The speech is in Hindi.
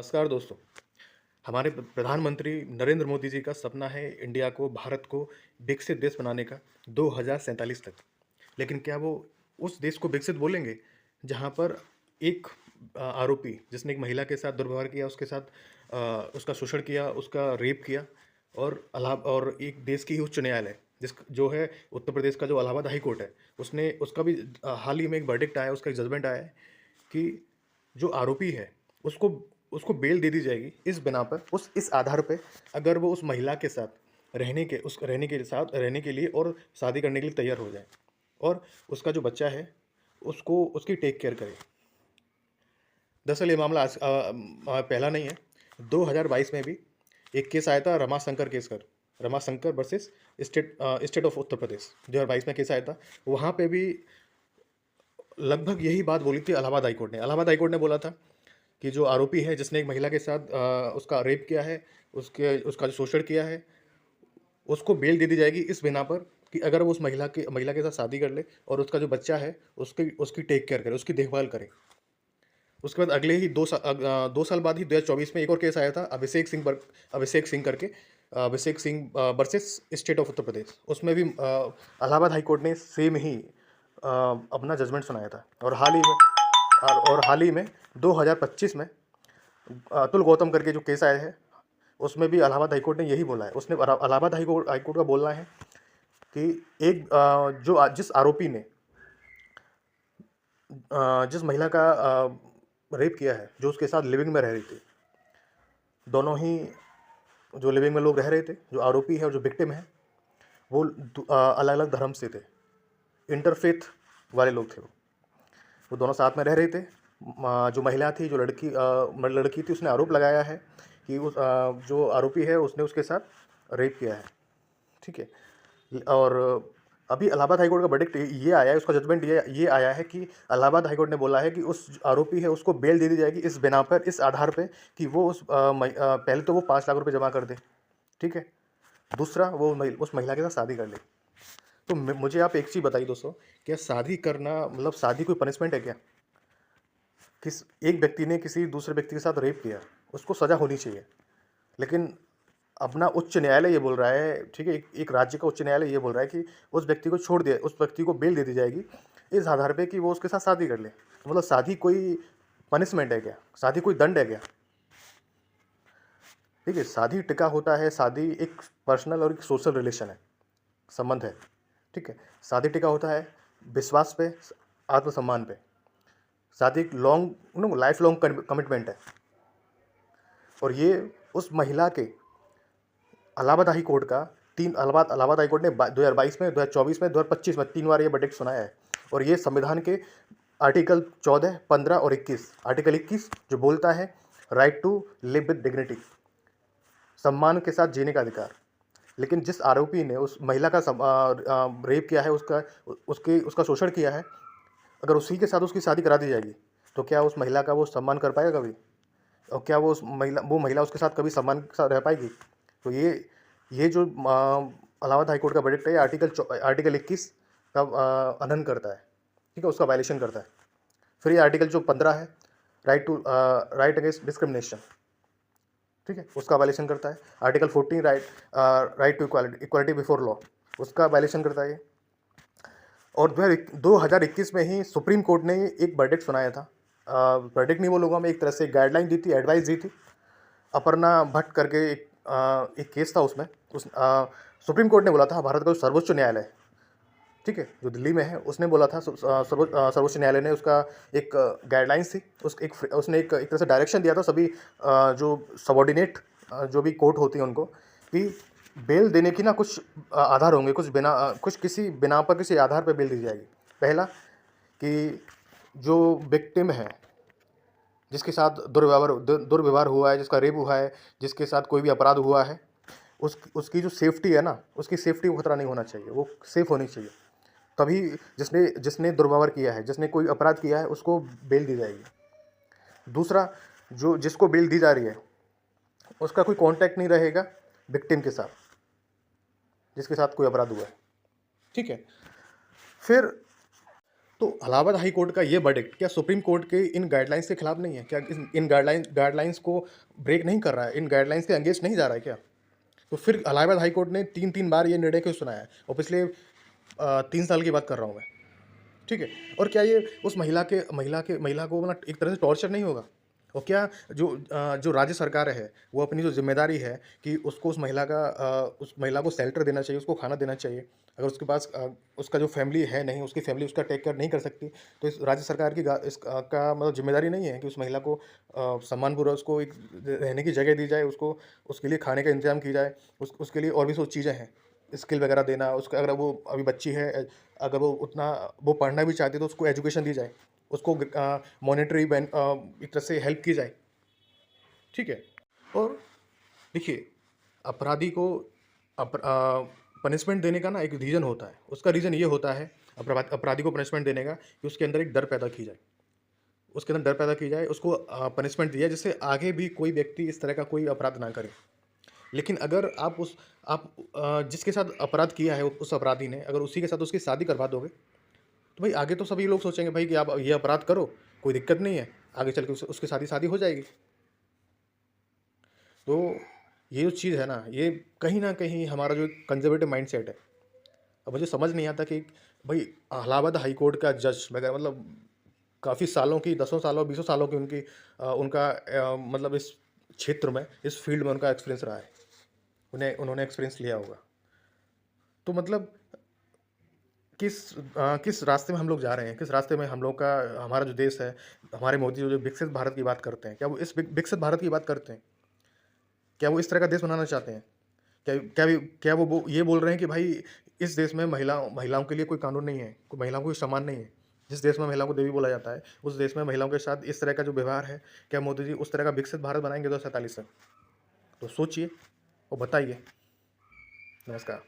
नमस्कार दोस्तों। हमारे प्रधानमंत्री नरेंद्र मोदी जी का सपना है इंडिया को, भारत को विकसित देश बनाने का 2047 तक। लेकिन क्या वो उस देश को विकसित बोलेंगे जहाँ पर एक आरोपी जिसने एक महिला के साथ दुर्व्यवहार किया, उसके साथ उसका शोषण किया, उसका रेप किया, और एक देश की ही उच्च न्यायालय जिस जो है उत्तर प्रदेश का, जो इलाहाबाद हाई कोर्ट है, उसने उसका भी हाल ही में एक वर्डिक्ट आया, उसका एक जजमेंट आया है कि जो आरोपी है उसको उसको बेल दे दी जाएगी इस बिना पर, उस इस आधार पे, अगर वो उस महिला के साथ रहने के लिए और शादी करने के लिए तैयार हो जाए, और उसका जो बच्चा है उसको उसकी टेक केयर करे। दरअसल ये मामला पहला नहीं है। 2022 में भी एक केस आया था, रमाशंकर केस कर Ramashankar versus state of Uttar Pradesh. 2022 में केस आया था। वहाँ पे भी लगभग यही बात बोली थी इलाहाबाद हाईकोर्ट ने। इलाहाबाद हाईकोर्ट ने बोला था कि जो आरोपी है जिसने एक महिला के साथ उसका रेप किया है, उसका जो शोषण किया है, उसको बेल दे दी जाएगी इस बिना पर कि अगर वो उस महिला के साथ शादी कर ले और उसका जो बच्चा है उसकी उसकी टेक केयर करे, उसकी देखभाल करे। उसके बाद अगले ही 2 साल बाद ही 2024 में एक और केस आया था, अभिषेक सिंह करके, Abhishek Singh versus state of Uttar Pradesh. उसमें भी इलाहाबाद हाई कोर्ट ने सेम ही अपना जजमेंट सुनाया था। और हाल ही में 2025 में अतुल गौतम करके जो केस आया है, उसमें भी इलाहाबाद हाईकोर्ट ने यही बोला है। उसने इलाहाबाद हाईकोर्ट का बोलना है कि जिस आरोपी ने जिस महिला का रेप किया है, जो उसके साथ लिविंग में रह रही थी, दोनों ही जो लिविंग में लोग रह रहे थे, जो आरोपी है और जो विक्टिम है, वो अलग अलग धर्म से थे, इंटरफेथ वाले लोग थे। वो दोनों साथ में रह रहे थे। जो महिला थी, जो लड़की थी, उसने आरोप लगाया है कि जो आरोपी है उसने उसके साथ रेप किया है। ठीक है। और अभी इलाहाबाद हाईकोर्ट का वर्डिक्ट ये आया है, उसका जजमेंट ये आया है कि इलाहाबाद हाईकोर्ट ने बोला है कि उस आरोपी है उसको बेल दे दी जाएगी इस बिना पर, इस आधार पे कि वो पहले तो वो 5 लाख रुपए जमा कर दे। ठीक है। दूसरा, वो उस महिला के साथ शादी कर ले। तो मुझे आप एक चीज़ बताइए दोस्तों, क्या शादी करना मतलब शादी कोई पनिशमेंट है क्या? एक व्यक्ति ने किसी दूसरे व्यक्ति के साथ रेप किया, उसको सज़ा होनी चाहिए। लेकिन अपना उच्च न्यायालय ये बोल रहा है, ठीक है, एक राज्य का उच्च न्यायालय ये बोल रहा है कि उस व्यक्ति को छोड़ दिया, उस व्यक्ति को बेल दे दी जाएगी इस आधार पे कि वो उसके साथ शादी कर ले। तो मतलब शादी कोई पनिशमेंट है क्या? शादी कोई दंड है क्या? ठीक है, शादी टिका होता है, शादी एक पर्सनल और एक सोशल रिलेशन है, संबंध है। ठीक है, शादी टिका होता है विश्वास पे, आत्मसम्मान पे। शादी एक लाइफ लॉन्ग कमिटमेंट है। और ये उस महिला के इलाहाबाद हाई कोर्ट का इलाहाबाद हाई कोर्ट ने 2022 में, 2024 में, 2025 में 3 बार ये वर्डिक्ट सुनाया है। और ये संविधान के आर्टिकल 14, 15 और 21, आर्टिकल 21 जो बोलता है right to live with dignity, सम्मान के साथ जीने का अधिकार। लेकिन जिस आरोपी ने उस महिला का रेप किया है, उसका शोषण किया है, अगर उसी के साथ उसकी शादी करा दी जाएगी तो क्या उस महिला का वो सम्मान कर पाएगा कभी? और क्या वो महिला उसके साथ कभी सम्मान के साथ रह पाएगी? तो ये जो इलाहाबाद हाईकोर्ट का वर्डिक्ट है, आर्टिकल 21 का हनन करता है। ठीक है, उसका वायलेशन करता है। फिर ये आर्टिकल जो 15 है, राइट अगेंस्ट डिस्क्रिमिनेशन, ठीक है, उसका वायलेशन करता है। Article 14, right to equality before law, उसका वायलेशन करता है। और 2021 में ही सुप्रीम कोर्ट ने एक वर्डिक्ट सुनाया था। वर्डिक्ट नहीं बोलूँगा मैं, एक तरह से गाइडलाइन दी थी, एडवाइस दी थी। अपर्णा भट्ट करके एक केस था, उसमें सुप्रीम कोर्ट ने बोला था, भारत का जो सर्वोच्च न्यायालय, ठीक है, जो दिल्ली में है, उसने बोला था, सर्वोच्च न्यायालय ने उसका एक गाइडलाइंस थी, उसने एक तरह से डायरेक्शन दिया था सभी जो सबॉर्डिनेट जो भी कोर्ट होती है उनको, कि बेल देने की ना कुछ आधार होंगे, कुछ किसी बिना पर, किसी आधार पर बेल दी जाएगी। पहला, कि जो विक्टिम है, जिसके साथ दुर्व्यवहार हुआ है, जिसका रेप हुआ है, जिसके साथ कोई भी अपराध हुआ है, उसकी जो सेफ्टी है ना, उसकी सेफ्टी को खतरा नहीं होना चाहिए, वो सेफ होनी चाहिए। तभी जिसने दुर्व्यवहार किया है, जिसने कोई अपराध किया है, उसको बेल दी जाएगी। दूसरा, जिसको बेल दी जा रही है उसका कोई कांटेक्ट नहीं रहेगा विक्टिम के साथ, जिसके साथ कोई अपराध हुआ है। ठीक है। फिर तो इलाहाबाद हाई कोर्ट का ये वर्डिक्ट क्या सुप्रीम कोर्ट के इन गाइडलाइंस के खिलाफ नहीं है क्या? इन गाइडलाइंस को ब्रेक नहीं कर रहा है? इन गाइडलाइंस के अगेंस्ट नहीं जा रहा है क्या? तो फिर इलाहाबाद हाई कोर्ट ने 3-3 बार ये निर्णय क्यों सुनाया है? और पिछले 3 साल की बात कर रहा हूँ मैं, ठीक है? और क्या ये उस महिला को मतलब एक तरह से टॉर्चर नहीं होगा? और क्या जो राज्य सरकार है, वो अपनी जो ज़िम्मेदारी है कि उसको उस महिला को शेल्टर देना चाहिए, उसको खाना देना चाहिए। अगर उसके पास उसका जो फैमिली है नहीं, उसकी फैमिली उसका टेक केयर नहीं कर सकती, तो इस राज्य सरकार की का मतलब ज़िम्मेदारी नहीं है कि उस महिला को सम्मानपूर्वक उसको एक रहने की जगह दी जाए, उसको उसके लिए खाने का इंतज़ाम की जाए, उसके लिए और भी सो चीज़ें हैं, स्किल वगैरह देना, उसका अगर वो अभी बच्ची है, अगर वो पढ़ना भी चाहती है तो उसको एजुकेशन दी जाए, उसको मॉनेटरी एक तरह से हेल्प की जाए, ठीक है? और देखिए, अपराधी को पनिशमेंट देने का ना एक रीज़न होता है, उसका रीज़न ये होता है अपराधी को पनिशमेंट देने का कि उसके अंदर एक डर पैदा की जाए, उसको पनिशमेंट दिया जिससे आगे भी कोई व्यक्ति इस तरह का कोई अपराध ना करे। लेकिन अगर जिसके साथ अपराध किया है उस अपराधी ने, अगर उसी के साथ उसकी शादी करवा दोगे, तो भाई आगे तो सभी लोग सोचेंगे भाई कि आप ये अपराध करो, कोई दिक्कत नहीं है, आगे चल के उसके साथ ही शादी हो जाएगी। तो ये जो चीज़ है ना, ये कहीं न कहीं हमारा जो कंज़र्वेटिव माइंडसेट है। अब मुझे समझ नहीं आता कि भाई इलाहाबाद हाई कोर्ट का जज वगैरह मतलब काफ़ी सालों की 10 सालों 20 सालों की मतलब इस क्षेत्र में, इस फ़ील्ड में उनका एक्सपीरियंस रहा है। उन्होंने एक्सपीरियंस लिया होगा। तो मतलब किस रास्ते में हम लोग जा रहे हैं? किस रास्ते में हम लोग का हमारा जो देश है, हमारे मोदी जो विकसित भारत की बात करते हैं, क्या वो इस विकसित भारत की बात करते हैं? क्या वो इस तरह का देश बनाना चाहते हैं? क्या वो ये बोल रहे हैं कि भाई इस देश में महिलाओं के लिए कोई कानून नहीं है, कोई महिलाओं को कोई सम्मान नहीं है? जिस देश में महिलाओं को देवी बोला जाता है, उस देश में महिलाओं के साथ इस तरह का जो व्यवहार है, क्या मोदी जी उस तरह का विकसित भारत बनाएँगे 2047 तक? तो सोचिए और बताइए। नमस्कार।